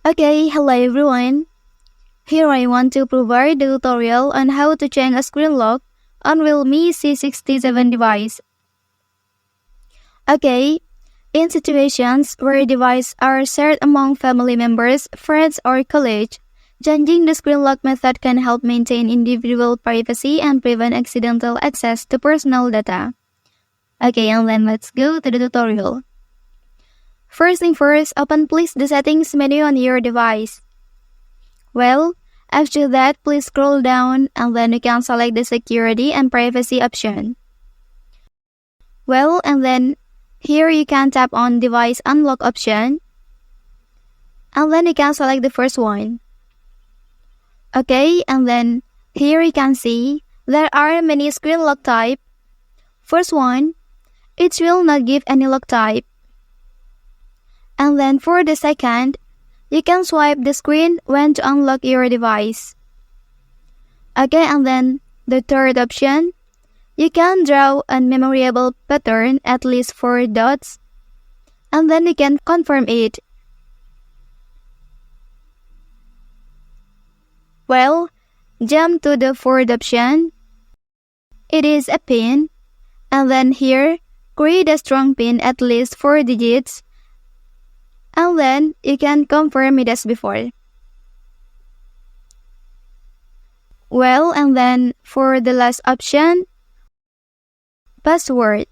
Okay, hello everyone. Here I want to provide the tutorial on how to change a screen lock on Realme C67 device. Okay, in situations where devices are shared among family members, friends, or colleagues, changing the screen lock method can help maintain individual privacy and prevent accidental access to personal data. Okay, and then let's go to the tutorial. First thing first, open please the settings menu on your device. Well, after that, please scroll down and then you can select the security and privacy option. Well, and then here you can tap on device unlock option. And then you can select the first one. Okay, and then here you can see there are many screen lock type. First one, it will not give any lock type. And then for the second, you can swipe the screen when to unlock your device. Okay, and then the third option, you can draw a memorable pattern at least 4 dots, and then you can confirm it. Well, jump to the fourth option. It is a pin, and then here, create a strong pin at least 4 digits, and then you can confirm it as before. Well, and then for the last option, password.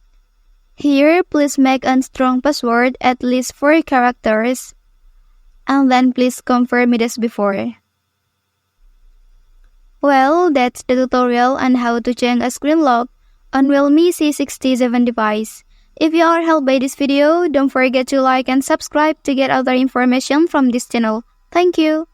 Here, please make a strong password at least 4 characters, and then please confirm it as before. Well, that's the tutorial on how to change a screen lock on Realme C67 device. If you are helped by this video, don't forget to like and subscribe to get other information from this channel. Thank you.